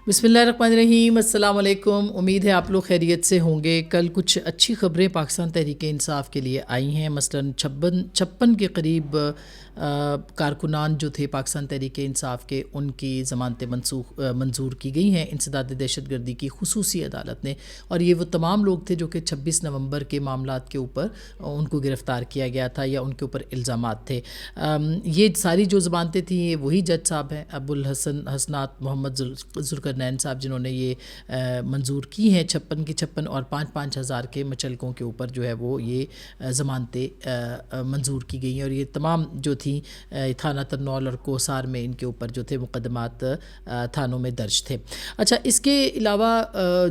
بسم اللہ الرحمن الرحیم، السلام علیکم۔ امید ہے آپ لوگ خیریت سے ہوں گے۔ کل کچھ اچھی خبریں پاکستان تحریک انصاف کے لیے آئی ہیں، مثلاً 56 کے قریب کارکنان جو تھے پاکستان تحریک انصاف کے، ان کی ضمانتیں منظور کی گئی ہیں انسداد دہشت گردی کی خصوصی عدالت نے، اور یہ وہ تمام لوگ تھے جو کہ 26 نومبر کے معاملات کے اوپر ان کو گرفتار کیا گیا تھا یا ان کے اوپر الزامات تھے۔ یہ ساری جو ضمانتیں تھیں یہ وہی جج صاحب ہیں، ابو الحسن حسنات محمد ذوالقرنین صاحب، جنہوں نے یہ منظور کی ہیں 56 کی 56 اور 5-5 ہزار کے مچلکوں کے اوپر جو ہے وہ یہ ضمانتیں منظور کی گئی ہیں، اور یہ تمام جو تھیں تھانہ ترنول اور کوسار میں ان کے اوپر جو تھے مقدمات تھانوں میں درج تھے۔ اچھا، اس کے علاوہ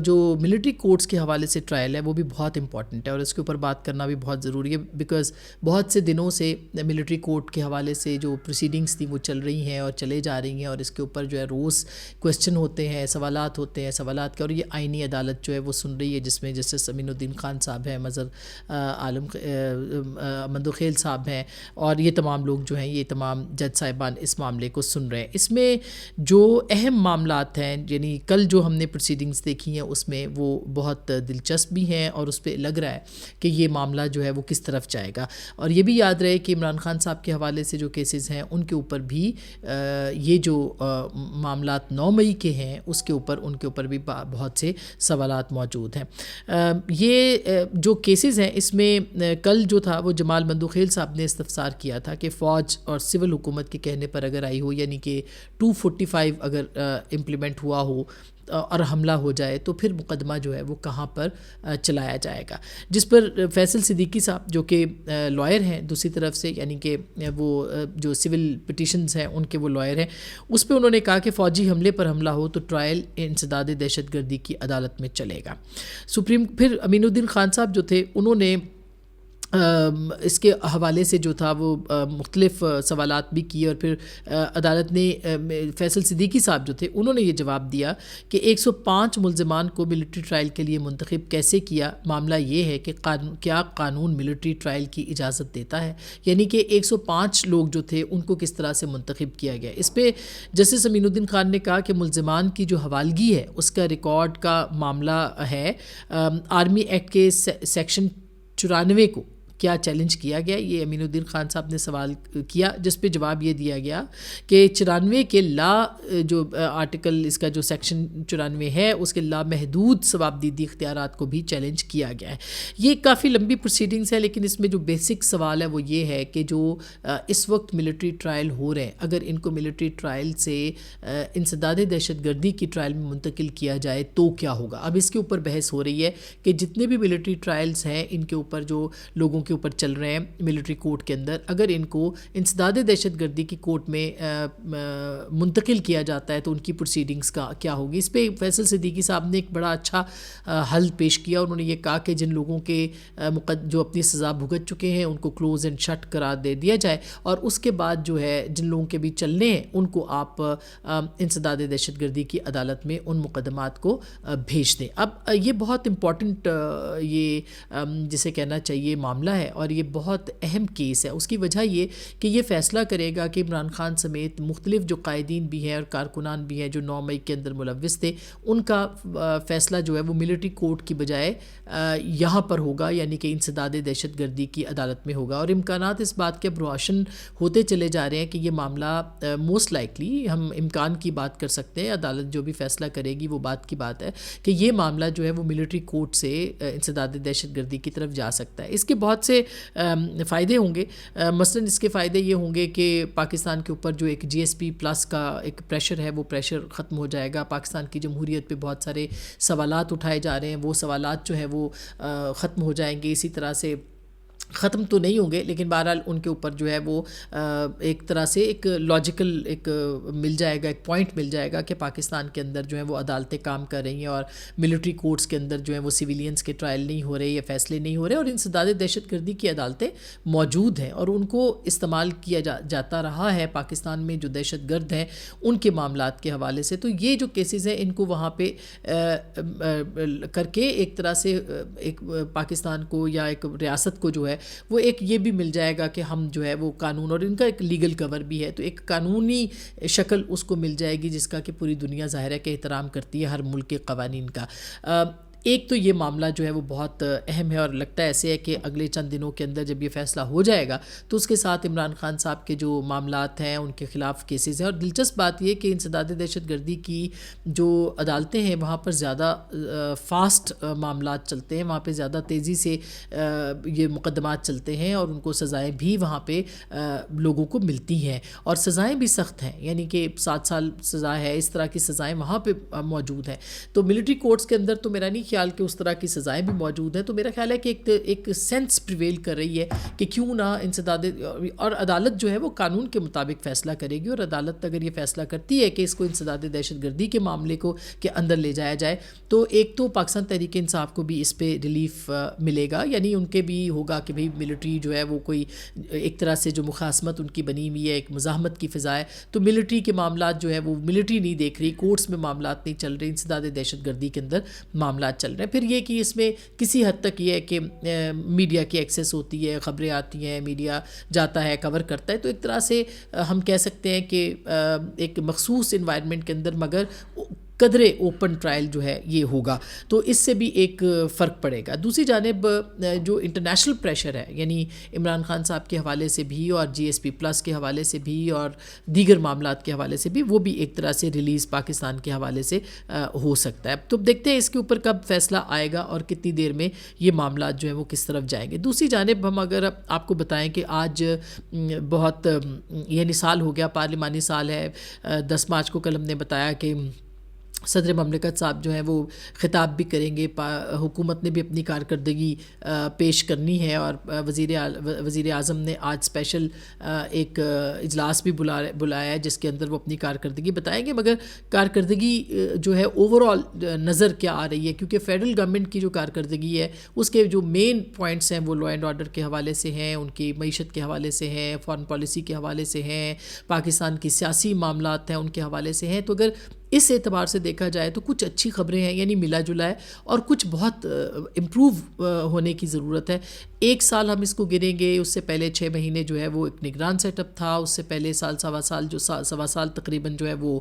جو ملٹری کورٹس کے حوالے سے ٹرائل ہے وہ بھی بہت امپورٹنٹ ہے، اور اس کے اوپر بات کرنا بھی بہت ضروری ہے، بیکاز بہت سے دنوں سے ملٹری کورٹ کے حوالے سے جو پروسیڈنگس تھیں وہ چل رہی ہیں اور چلے جا رہی ہیں، اور اس کے اوپر جو ہے روز کویسچن ہوتے ہیں، سوالات ہوتے ہیں، سوالات کے، اور یہ آئینی عدالت جو ہے وہ سن رہی ہے، جس میں جسٹس امین الدین خان صاحب ہیں، مظہر عالم مندوخیل صاحب ہیں، اور یہ تمام لوگ جو ہیں، یہ تمام جج صاحبان اس معاملے کو سن رہے ہیں۔ اس میں جو اہم معاملات ہیں، یعنی کل جو ہم نے پروسیڈنگس دیکھی ہیں اس میں وہ بہت دلچسپ بھی ہیں، اور اس پہ لگ رہا ہے کہ یہ معاملہ جو ہے وہ کس طرف جائے گا۔ اور یہ بھی یاد رہے کہ عمران خان صاحب کے حوالے سے جو کیسز ہیں ان کے اوپر بھی یہ جو معاملات 9 مئی کے ہیں اس کے اوپر، ان کے اوپر بھی بہت سے سوالات موجود ہیں۔ یہ جو کیسز ہیں اس میں کل جو تھا وہ جمال مندوخیل صاحب نے استفسار کیا تھا کہ فوج اور سول حکومت کے کہنے پر اگر آئی ہو، یعنی کہ 245 اگر امپلیمنٹ ہوا ہو اور حملہ ہو جائے تو پھر مقدمہ جو ہے وہ کہاں پر چلایا جائے گا، جس پر فیصل صدیقی صاحب جو کہ لائر ہیں دوسری طرف سے، یعنی کہ وہ جو سول پٹیشنز ہیں ان کے وہ لائر ہیں، اس پہ انہوں نے کہا کہ فوجی حملے پر حملہ ہو تو ٹرائل انسداد دہشت گردی کی عدالت میں چلے گا۔ پھر امین الدین خان صاحب جو تھے انہوں نے اس کے حوالے سے جو تھا وہ مختلف سوالات بھی کیے، اور پھر عدالت نے فیصل صدیقی صاحب جو تھے انہوں نے یہ جواب دیا کہ 105 ملزمان کو ملٹری ٹرائل کے لیے منتخب کیسے کیا۔ معاملہ یہ ہے کہ کیا قانون ملٹری ٹرائل کی اجازت دیتا ہے، یعنی کہ 105 لوگ جو تھے ان کو کس طرح سے منتخب کیا گیا۔ اس پہ جسٹس امین الدین خان نے کہا کہ ملزمان کی جو حوالگی ہے اس کا ریکارڈ کا معاملہ ہے، آرمی ایکٹ کے سیکشن 94 کو کیا چیلنج کیا گیا، یہ امین الدین خان صاحب نے سوال کیا، جس پہ جواب یہ دیا گیا کہ 94 کے جو آرٹیکل اس کا جو سیکشن 94 ہے اس کے لامحدود ثوابدیدی اختیارات کو بھی چیلنج کیا گیا ہے۔ یہ کافی لمبی پروسیڈنگس ہے، لیکن اس میں جو بیسک سوال ہے وہ یہ ہے کہ جو اس وقت ملٹری ٹرائل ہو رہے ہیں، اگر ان کو ملٹری ٹرائل سے انسداد دہشت گردی کی ٹرائل میں منتقل کیا جائے تو کیا ہوگا۔ اب اس کے اوپر بحث ہو رہی ہے کہ جتنے بھی ملٹری ٹرائلز ہیں ان کے اوپر جو لوگوں کے اوپر چل رہے ہیں ملٹری کورٹ کے اندر، اگر ان کو انسداد دہشت گردی کی کورٹ میں منتقل کیا جاتا ہے تو ان کی پروسیڈنگز کا کیا ہوگی۔ اس پہ فیصل صدیقی صاحب نے ایک بڑا اچھا حل پیش کیا، انہوں نے یہ کہا کہ جن لوگوں کے جو اپنی سزا بھگت چکے ہیں ان کو کلوز اینڈ شٹ قرار دے دیا جائے، اور اس کے بعد جو ہے جن لوگوں کے بھی چلنے ہیں ان کو آپ انسداد دہشت گردی کی عدالت میں ان مقدمات کو بھیج دیں۔ اب یہ بہت امپورٹنٹ یہ جسے کہنا چاہیے معاملہ ہے، اور یہ بہت اہم کیس ہے۔ اس کی وجہ یہ کہ یہ فیصلہ کرے گا کہ عمران خان سمیت مختلف جو قائدین بھی ہیں اور کارکنان بھی ہیں جو 9 مئی کے اندر ملوث تھے، ان کا فیصلہ جو ہے وہ ملٹری کورٹ کی بجائے یہاں پر ہوگا، یعنی کہ انسداد دہشت گردی کی عدالت میں ہوگا، اور امکانات اس بات کے روشن ہوتے چلے جا رہے ہیں کہ یہ معاملہ موسٹ لائکلی، ہم امکان کی بات کر سکتے ہیں، عدالت جو بھی فیصلہ کرے گی وہ بات کی بات ہے کہ یہ معاملہ جو ہے وہ ملٹری کورٹ سے انسداد دہشت گردی کی طرف جا سکتا ہے۔ اس کے بہت سے فائدے ہوں گے، مثلاً اس کے فائدے یہ ہوں گے کہ پاکستان کے اوپر جو ایک GSP+ کا ایک پریشر ہے وہ پریشر ختم ہو جائے گا، پاکستان کی جمہوریت پہ بہت سارے سوالات اٹھائے جا رہے ہیں، وہ سوالات جو ہیں وہ ختم ہو جائیں گے، اسی طرح سے ختم تو نہیں ہوں گے لیکن بہرحال ان کے اوپر جو ہے وہ ایک طرح سے ایک لاجیکل ایک مل جائے گا، ایک پوائنٹ مل جائے گا کہ پاکستان کے اندر جو ہے وہ عدالتیں کام کر رہی ہیں، اور ملٹری کورٹس کے اندر جو ہے وہ سویلینز کے ٹرائل نہیں ہو رہے یا فیصلے نہیں ہو رہے، اور انسداد دہشت گردی کی عدالتیں موجود ہیں اور ان کو استعمال کیا جاتا رہا ہے پاکستان میں جو دہشت گرد ہیں ان کے معاملات کے حوالے سے۔ تو یہ جو کیسز ہیں ان کو وہاں پہ کر کے ایک طرح سے ایک پاکستان کو یا ایک ریاست کو جو ہے وہ ایک یہ بھی مل جائے گا کہ ہم جو ہے وہ قانون، اور ان کا ایک لیگل کور بھی ہے، تو ایک قانونی شکل اس کو مل جائے گی جس کا کہ پوری دنیا ظاہر ہے کہ احترام کرتی ہے ہر ملک کے قوانین کا۔ ایک تو یہ معاملہ جو ہے وہ بہت اہم ہے، اور لگتا ہے ایسے ہے کہ اگلے چند دنوں کے اندر جب یہ فیصلہ ہو جائے گا تو اس کے ساتھ عمران خان صاحب کے جو معاملات ہیں ان کے خلاف کیسز ہیں، اور دلچسپ بات یہ کہ انسداد دہشت گردی کی جو عدالتیں ہیں وہاں پر زیادہ فاسٹ معاملات چلتے ہیں، وہاں پہ زیادہ تیزی سے یہ مقدمات چلتے ہیں، اور ان کو سزائیں بھی وہاں پہ لوگوں کو ملتی ہیں، اور سزائیں بھی سخت ہیں، یعنی کہ 7 سال سزا ہے، اس طرح کی سزائیں وہاں پہ موجود ہیں۔ تو ملٹری کورٹس کے اندر تو میرا نہیں خیال کہ اس طرح کی سزائیں بھی موجود ہیں، تو میرا خیال ہے کہ ایک سینس پریویل کر رہی ہے کہ کیوں نہ انسداد، اور عدالت جو ہے وہ قانون کے مطابق فیصلہ کرے گی، اور عدالت اگر یہ فیصلہ کرتی ہے کہ اس کو انسداد دہشت گردی کے معاملے کو کے اندر لے جایا جائے، تو ایک تو پاکستان تحریک انصاف کو بھی اس پہ ریلیف ملے گا، یعنی ان کے بھی ہوگا کہ بھئی ملٹری جو ہے وہ کوئی ایک طرح سے جو مخاصمت ان کی بنی ہوئی ہے، ایک مزاحمت کی فضا ہے، تو ملٹری کے معاملات جو ہے وہ ملٹری نہیں دیکھ رہی، کورٹس میں معاملات نہیں چل رہے، انسداد دہشت گردی کے اندر معاملات چل رہے ہیں۔ پھر یہ کہ اس میں کسی حد تک یہ ہے کہ میڈیا کی ایکسیس ہوتی ہے، خبریں آتی ہیں، میڈیا جاتا ہے، کور کرتا ہے، تو ایک طرح سے ہم کہہ سکتے ہیں کہ ایک مخصوص انوائرمنٹ کے اندر مگر قدرے اوپن ٹرائل جو ہے یہ ہوگا، تو اس سے بھی ایک فرق پڑے گا۔ دوسری جانب جو انٹرنیشنل پریشر ہے، یعنی عمران خان صاحب کے حوالے سے بھی، اور جی ایس پی پلس کے حوالے سے بھی، اور دیگر معاملات کے حوالے سے بھی، وہ بھی ایک طرح سے ریلیز پاکستان کے حوالے سے ہو سکتا ہے۔ تو دیکھتے ہیں اس کے اوپر کب فیصلہ آئے گا اور کتنی دیر میں یہ معاملات جو ہیں وہ کس طرف جائیں گے۔ دوسری جانب ہم اگر آپ کو بتائیں کہ آج بہت یعنی سال ہو گیا، پارلیمانی سال ہے، 10 مارچ کو کل ہم نے بتایا کہ صدر مملکت صاحب جو ہیں وہ خطاب بھی کریں گے، حکومت نے بھی اپنی کارکردگی پیش کرنی ہے، اور وزیر اعظم نے آج اسپیشل ایک اجلاس بھی بلایا ہے جس کے اندر وہ اپنی کارکردگی بتائیں گے، مگر کارکردگی جو ہے اوور آل نظر کیا آ رہی ہے، کیونکہ فیڈرل گورنمنٹ کی جو کارکردگی ہے اس کے جو مین پوائنٹس ہیں وہ لا اینڈ آرڈر کے حوالے سے ہیں، ان کی معیشت کے حوالے سے ہیں، فارن پالیسی کے حوالے سے ہیں، پاکستان کی سیاسی معاملات ہیں ان کے حوالے سے ہیں۔ تو اگر اس اعتبار سے دیکھا جائے تو کچھ اچھی خبریں ہیں، یعنی ملا جلا ہے، اور کچھ بہت امپروو ہونے کی ضرورت ہے۔ 1 سال ہم اس کو گریں گے، اس سے پہلے 6 مہینے جو ہے وہ ایک نگران سیٹ اپ تھا، اس سے پہلے سوا سال تقریباً جو ہے وہ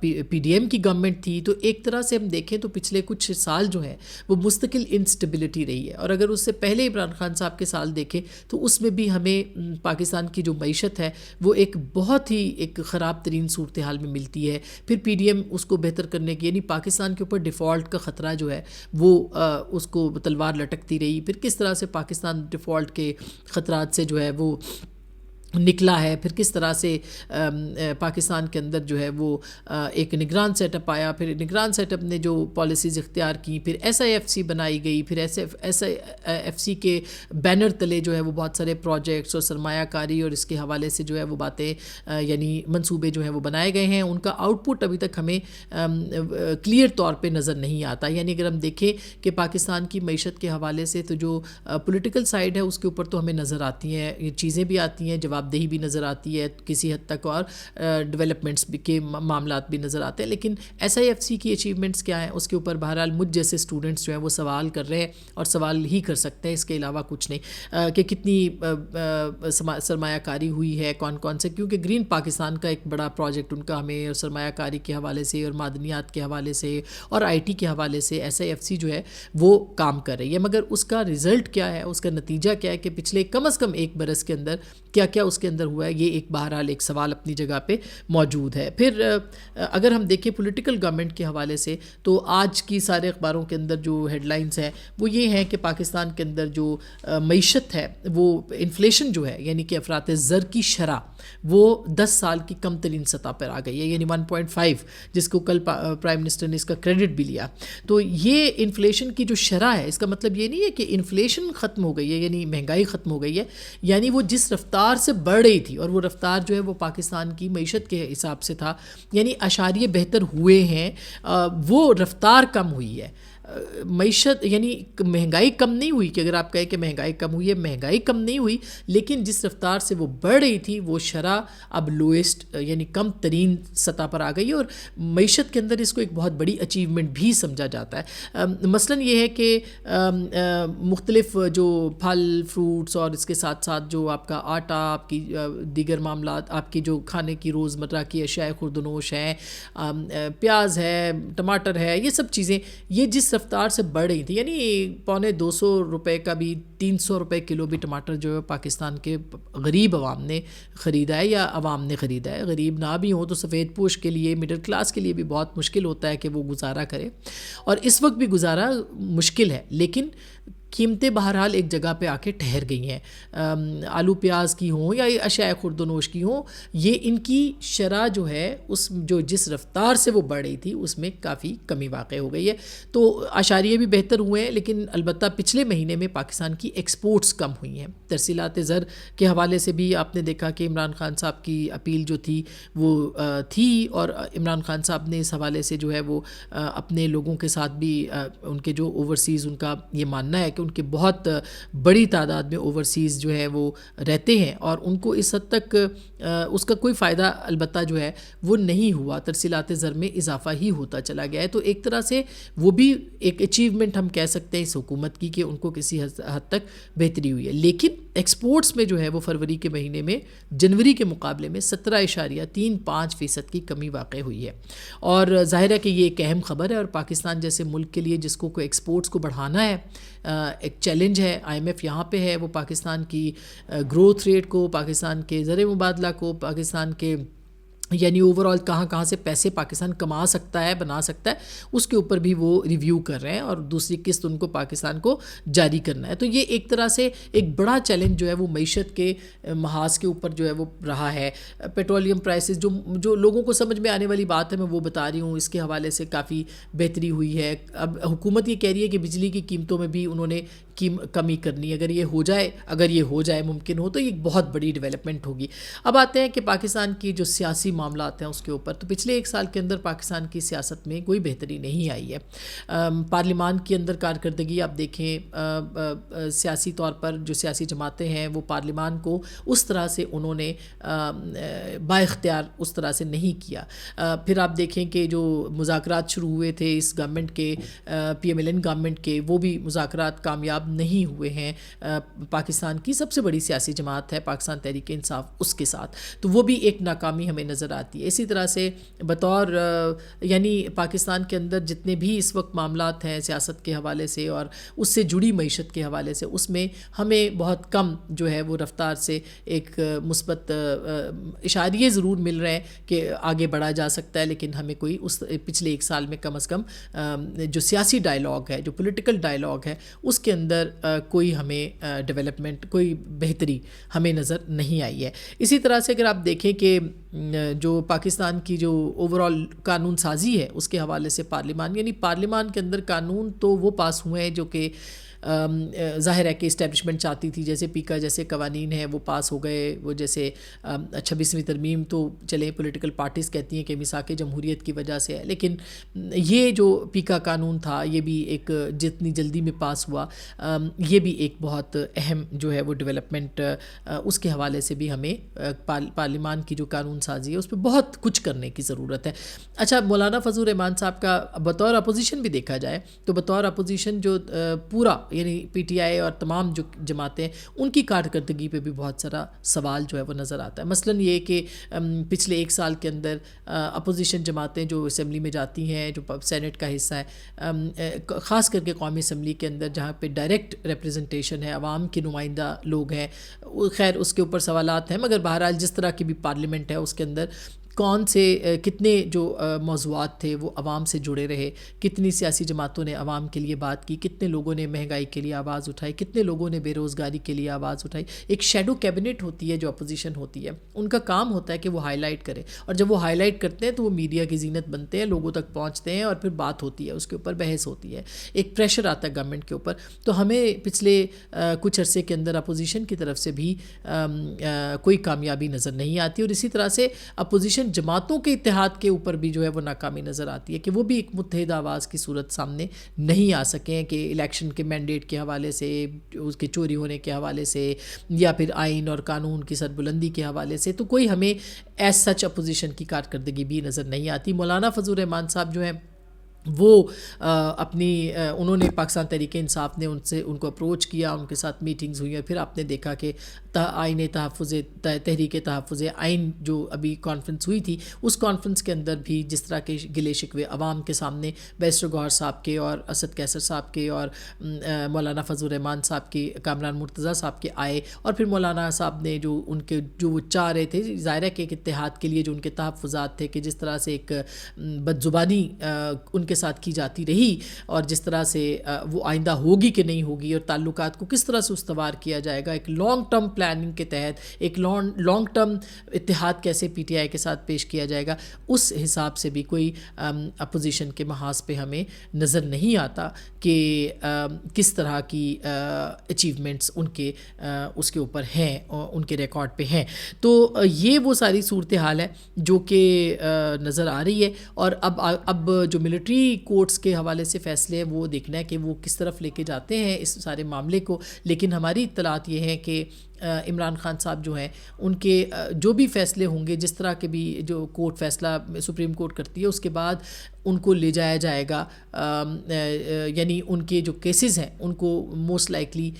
پی ڈی ایم کی گورنمنٹ تھی۔ تو ایک طرح سے ہم دیکھیں تو پچھلے کچھ سال جو ہیں وہ مستقل انسٹیبلٹی رہی ہے، اور اگر اس سے پہلے عمران خان صاحب کے سال دیکھیں تو اس میں بھی ہمیں پاکستان کی جو معیشت ہے وہ ایک بہت ہی ایک خراب ترین صورتحال میں ملتی ہے۔ پھر پی ڈی ایم اس کو بہتر کرنے کی، یعنی پاکستان کے اوپر ڈیفالٹ کا خطرہ جو ہے وہ اس کو تلوار لٹکتی رہی، پھر کس طرح سے پاکستان ڈیفالٹ کے خطرات سے جو ہے وہ نکلا ہے، پھر کس طرح سے پاکستان کے اندر جو ہے وہ ایک نگران سیٹ اپ آیا، پھر نگران سیٹ اپ نے جو پالیسیز اختیار کی، پھر ایس آئی ایف سی بنائی گئی، پھر ایس آئی ایف سی کے بینر تلے جو ہے وہ بہت سارے پروجیکٹس اور سرمایہ کاری اور اس کے حوالے سے جو ہے وہ باتیں یعنی منصوبے جو ہیں وہ بنائے گئے ہیں، ان کا آؤٹ پٹ ابھی تک ہمیں کلیئر طور پہ نظر نہیں آتا۔ یعنی اگر ہم دیکھیں کہ پاکستان کی معیشت کے حوالے سے تو جو پولیٹیکل سائڈ ہے اس کے اوپر تو ہمیں نظر آتی ہیں، یہ چیزیں بھی آتی ہیں، جواب دہی بھی نظر آتی ہے کسی حد تک، اور ڈیولپمنٹس کے معاملات بھی نظر آتے ہیں، لیکن ایس آئی ایف سی کی اچیومنٹس کیا ہیں اس کے اوپر بہرحال مجھ جیسے اسٹوڈنٹس جو ہیں وہ سوال کر رہے ہیں، اور سوال ہی کر سکتے ہیں، اس کے علاوہ کچھ نہیں، کہ کتنی سرمایہ کاری ہوئی ہے، کون سے، کیونکہ گرین پاکستان کا ایک بڑا پروجیکٹ ان کا ہمیں سرمایہ کاری کے حوالے سے اور معدنیات کے حوالے سے اور آئی ٹی کے حوالے سے ایس آئی ایف سی جو ہے وہ کام کر رہی ہے، مگر اس کا رزلٹ کیا ہے، اس کا نتیجہ کیا ہے کہ پچھلے کم از کم 1 برس کے اندر کیا کیا اس کے اندر ہوا ہے، یہ ایک بہرحال ایک سوال اپنی جگہ پہ موجود ہے۔ پھر اگر ہم دیکھیں پولیٹیکل گورنمنٹ کے حوالے سے تو آج کی سارے اخباروں کے اندر جو ہیڈ لائنز ہیں وہ یہ ہیں کہ پاکستان کے اندر جو معیشت ہے وہ انفلیشن جو ہے، یعنی کہ افراط زر کی شرح وہ 10 سال کی کم ترین سطح پر آ گئی ہے، یعنی 1.5، جس کو کل پرائم منسٹر نے اس کا کریڈٹ بھی لیا۔ تو یہ انفلیشن کی جو شرح ہے، اس کا مطلب یہ نہیں ہے کہ انفلیشن ختم ہو گئی ہے، یعنی مہنگائی ختم ہو گئی ہے، یعنی وہ جس رفتار سے بڑھ رہی تھی، اور وہ رفتار جو ہے وہ پاکستان کی معیشت کے حساب سے تھا، یعنی اشاریے بہتر ہوئے ہیں، وہ رفتار کم ہوئی ہے۔ معیشت یعنی مہنگائی کم نہیں ہوئی کہ اگر آپ کہیں کہ مہنگائی کم ہوئی ہے، مہنگائی کم نہیں ہوئی، لیکن جس رفتار سے وہ بڑھ رہی تھی وہ شرح اب لوئسٹ یعنی کم ترین سطح پر آ گئی ہے، اور معیشت کے اندر اس کو ایک بہت بڑی اچیومنٹ بھی سمجھا جاتا ہے۔ مثلاً یہ ہے کہ مختلف جو پھل فروٹس اور اس کے ساتھ ساتھ جو آپ کا آٹا، آپ کی دیگر معاملات، آپ کی جو کھانے کی روزمرہ کی اشیاء خوردنوش ہیں، پیاز ہے، ٹماٹر ہے، یہ سب چیزیں یہ جس رفتار سے بڑھ رہی تھی، یعنی 250 کا بھی 300 کلو بھی ٹماٹر جو ہے پاکستان کے غریب عوام نے خریدا ہے، یا عوام نے خریدا ہے۔ غریب نہ بھی ہوں تو سفید پوش کے لیے، مڈل کلاس کے لیے بھی بہت مشکل ہوتا ہے کہ وہ گزارا کرے، اور اس وقت بھی گزارا مشکل ہے، لیکن قیمتیں بہرحال ایک جگہ پہ آ کے ٹھہر گئی ہیں۔ آلو پیاز کی ہوں یا اشیاء خوردنوش کی ہوں، یہ ان کی شرح جو ہے اس جو جس رفتار سے وہ بڑھ رہی تھی اس میں کافی کمی واقع ہو گئی ہے۔ تو اشاریے بھی بہتر ہوئے ہیں، لیکن البتہ پچھلے مہینے میں پاکستان کی ایکسپورٹس کم ہوئی ہیں۔ ترسیلات زر کے حوالے سے بھی آپ نے دیکھا کہ عمران خان صاحب کی اپیل جو تھی وہ تھی، اور عمران خان صاحب نے اس حوالے سے جو ہے وہ اپنے لوگوں کے ساتھ بھی ان کے جو اوورسیز ان کا یہ ماننا ہے کہ ان کے بہت بڑی تعداد میں اوورسیز جو ہے وہ رہتے ہیں، اور ان کو اس حد تک اس کا کوئی فائدہ البتہ جو ہے وہ نہیں ہوا، ترسیلات زر میں اضافہ ہی ہوتا چلا گیا ہے۔ تو ایک طرح سے وہ بھی ایک اچیومنٹ ہم کہہ سکتے ہیں اس حکومت کی کہ ان کو کسی حد تک بہتری ہوئی ہے، لیکن ایکسپورٹس میں جو ہے وہ فروری کے مہینے میں جنوری کے مقابلے میں 17.35% کی کمی واقع ہوئی ہے، اور ظاہر ہے کہ یہ ایک اہم خبر ہے، اور پاکستان جیسے ملک کے لیے جس کو ایکسپورٹس کو بڑھانا ہے ایک چیلنج ہے۔ آئی ایم ایف یہاں پہ ہے، وہ پاکستان کی گروتھ ریٹ کو، پاکستان کے زر مبادلہ کو، پاکستان کے یعنی اوور آل کہاں سے پیسے پاکستان کما سکتا ہے، بنا سکتا ہے، اس کے اوپر بھی وہ ریویو کر رہے ہیں، اور دوسری قسط ان کو پاکستان کو جاری کرنا ہے۔ تو یہ ایک طرح سے ایک بڑا چیلنج جو ہے وہ معیشت کے محاذ کے اوپر جو ہے وہ رہا ہے۔ پیٹرولیم پرائسز جو لوگوں کو سمجھ میں آنے والی بات ہے میں وہ بتا رہی ہوں، اس کے حوالے سے کافی بہتری ہوئی ہے۔ اب حکومت یہ کہہ رہی ہے کہ بجلی کی قیمتوں میں بھی انہوں نے کمی کرنی ہے، اگر یہ ہو جائے ممکن ہو تو یہ بہت بڑی ڈیولپمنٹ ہوگی۔ اب آتے ہیں کہ پاکستان کی جو سیاسی معاملات ہیں اس کے اوپر، تو پچھلے ایک سال کے اندر پاکستان کی سیاست میں کوئی بہتری نہیں آئی ہے۔ پارلیمان کے اندر کارکردگی آپ دیکھیں، سیاسی طور پر جو سیاسی جماعتیں ہیں وہ پارلیمان کو اس طرح سے انہوں نے با اختیار اس طرح سے نہیں کیا۔ پھر آپ دیکھیں کہ جو مذاکرات شروع ہوئے تھے اس گورنمنٹ کے P M L N government کے، وہ بھی مذاکرات کامیاب نہیں ہوئے ہیں۔ پاکستان کی سب سے بڑی سیاسی جماعت ہے پاکستان تحریک انصاف، اس کے ساتھ تو وہ بھی ایک ناکامی ہمیں نظر آتی ہے۔ اسی طرح سے بطور یعنی پاکستان کے اندر جتنے بھی اس وقت معاملات ہیں سیاست کے حوالے سے اور اس سے جڑی معیشت کے حوالے سے، اس میں ہمیں بہت کم جو ہے وہ رفتار سے ایک مثبت اشاریے ضرور مل رہے ہیں کہ آگے بڑھا جا سکتا ہے، لیکن ہمیں کوئی اس پچھلے ایک سال میں کم از کم جو سیاسی ڈائلاگ ہے، جو پولیٹیکل ڈائلاگ ہے، اس کے اندر کوئی ہمیں ڈیولپمنٹ، کوئی بہتری ہمیں نظر نہیں آئی ہے۔ اسی طرح سے اگر آپ دیکھیں کہ جو پاکستان کی جو اوور آل قانون سازی ہے اس کے حوالے سے پارلیمان کے اندر قانون تو وہ پاس ہوئے ہیں جو کہ ظاہر ہے کہ اسٹیبلشمنٹ چاہتی تھی، جیسے پیکا جیسے قوانین ہیں وہ پاس ہو گئے، وہ جیسے 26ویں ترمیم تو چلیں پولیٹیکل پارٹیز کہتی ہیں کہ میثاق جمہوریت کی وجہ سے ہے، لیکن یہ جو پیکا قانون تھا یہ بھی ایک جتنی جلدی میں پاس ہوا، یہ بھی ایک بہت اہم جو ہے وہ ڈیولپمنٹ، اس کے حوالے سے بھی ہمیں پارلیمان کی جو قانون سازی ہے اس پہ بہت کچھ کرنے کی ضرورت ہے۔ اچھا، مولانا فضل الرحمان صاحب کا بطور اپوزیشن بھی دیکھا جائے تو بطور اپوزیشن جو پورا یعنی پی ٹی آئی اور تمام جو جماعتیں ان کی کارکردگی پہ بھی بہت سارا سوال جو ہے وہ نظر آتا ہے۔ مثلاً یہ کہ پچھلے ایک سال کے اندر اپوزیشن جماعتیں جو اسمبلی میں جاتی ہیں، جو سینٹ کا حصہ ہے، خاص کر کے قومی اسمبلی کے اندر جہاں پہ ڈائریکٹ ریپریزنٹیشن ہے، عوام کے نمائندہ لوگ ہیں، خیر اس کے اوپر سوالات ہیں، مگر بہرحال جس طرح کی بھی پارلیمنٹ ہے اس کے اندر کون سے کتنے جو موضوعات تھے وہ عوام سے جڑے رہے، کتنی سیاسی جماعتوں نے عوام کے لیے بات کی، کتنے لوگوں نے مہنگائی کے لیے آواز اٹھائی، کتنے لوگوں نے بے روزگاری کے لیے آواز اٹھائی۔ ایک شیڈو کیبنٹ ہوتی ہے جو اپوزیشن ہوتی ہے، ان کا کام ہوتا ہے کہ وہ ہائی لائٹ کرے، اور جب وہ ہائی لائٹ کرتے ہیں تو وہ میڈیا کی زینت بنتے ہیں، لوگوں تک پہنچتے ہیں اور پھر بات ہوتی ہے، اس کے اوپر بحث ہوتی ہے، ایک پریشر آتا ہے گورنمنٹ کے اوپر۔ تو ہمیں پچھلے کچھ عرصے کے اندر اپوزیشن کی طرف سے بھی کوئی کامیابی نظر نہیں آتی، اور اسی طرح سے اپوزیشن اپوزیشن جماعتوں کے اتحاد کے اوپر بھی جو ہے وہ ناکامی نظر آتی ہے کہ وہ بھی ایک متحد آواز کی صورت سامنے نہیں آ سکیں کہ الیکشن کے مینڈیٹ کے حوالے سے، اس کے چوری ہونے کے حوالے سے، یا پھر آئین اور قانون کی سربلندی کے حوالے سے، تو کوئی ہمیں ایز سچ اپوزیشن کی کارکردگی بھی نظر نہیں آتی۔ مولانا فضل الرحمان صاحب جو ہیں وہ انہوں نے پاکستان تحریک انصاف نے ان کو اپروچ کیا، ان کے ساتھ میٹنگز ہوئی، اور پھر آپ نے دیکھا کہ آئین تحفظ تحریک تحفظ آئین جو ابھی کانفرنس ہوئی تھی، اس کانفرنس کے اندر بھی جس طرح کے گلے شکوے عوام کے سامنے بیرسٹر گوہر صاحب کے اور اسد کیسر صاحب کے اور مولانا فضل الرحمان صاحب کے، کامران مرتضیٰ صاحب کے آئے، اور پھر مولانا صاحب نے جو وہ چاہ رہے تھے، ظاہر ہے کہ ایک اتحاد کے لیے جو ان کے تحفظات تھے کہ جس طرح سے ایک بد زبانی ان کے ساتھ کی جاتی رہی، اور جس طرح سے وہ آئندہ ہوگی کہ نہیں ہوگی، اور تعلقات کو کس طرح سے استوار کیا جائے گا، ایک لانگ ٹرم پلاننگ کے تحت ایک لانگ ٹرم اتحاد کیسے پی ٹی آئی کے ساتھ پیش کیا جائے گا، اس حساب سے بھی کوئی اپوزیشن کے محاذ پہ ہمیں نظر نہیں آتا کہ کس طرح کی اچیومنٹس ان کے اس کے اوپر ہیں، ان کے ریکارڈ پہ ہیں۔ تو یہ وہ ساری صورتحال ہے جو کہ نظر آ رہی ہے، اور اب جو ملٹری کورٹس کے حوالے سے فیصلے ہیں وہ دیکھنا ہے کہ وہ کس طرف لے کے جاتے ہیں اس سارے معاملے کو، لیکن ہماری اطلاعات یہ ہیں کہ عمران خان صاحب جو ہیں ان کے جو بھی فیصلے ہوں گے، جس طرح کے بھی جو کورٹ فیصلہ سپریم کورٹ کرتی ہے، اس کے بعد ان کو لے جایا جائے گا، یعنی ان کے جو کیسز ہیں ان کو موسٹ لائکلی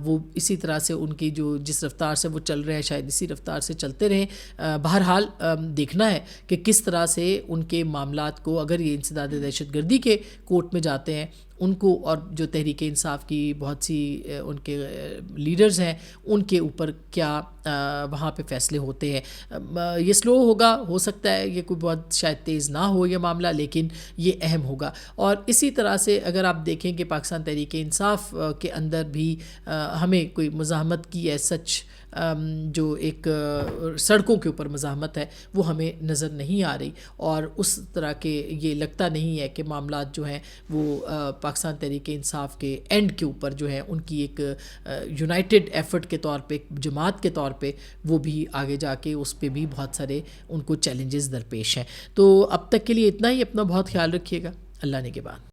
وہ اسی طرح سے ان کی جو جس رفتار سے وہ چل رہے ہیں شاید اسی رفتار سے چلتے رہیں۔ بہرحال دیکھنا ہے کہ کس طرح سے ان کے معاملات کو، اگر یہ انسداد دہشت گردی کے کورٹ میں جاتے ہیں ان کو، اور جو تحریک انصاف کی بہت سی ان کے لیڈرز ہیں ان کے اوپر کیا وہاں پہ فیصلے ہوتے ہیں۔ یہ سلو ہوگا، ہو سکتا ہے یہ کوئی بہت شاید تیز نہ ہو یہ معاملہ، لیکن یہ اہم ہوگا۔ اور اسی طرح سے اگر آپ دیکھیں کہ پاکستان تحریک انصاف کے اندر بھی ہمیں کوئی مزاحمت کی ہے، سچ جو ایک سڑکوں کے اوپر مزاحمت ہے وہ ہمیں نظر نہیں آ رہی، اور اس طرح کے یہ لگتا نہیں ہے کہ معاملات جو ہیں وہ پاکستان تحریک انصاف کے اینڈ کے اوپر جو ہیں ان کی ایک یونائٹڈ ایفرٹ کے طور پہ، جماعت کے طور پہ وہ بھی آگے جا کے اس پہ بھی بہت سارے ان کو چیلنجز درپیش ہیں۔ تو اب تک کے لیے اتنا ہی، اپنا بہت خیال رکھیے گا، اللہ نے کے بعد۔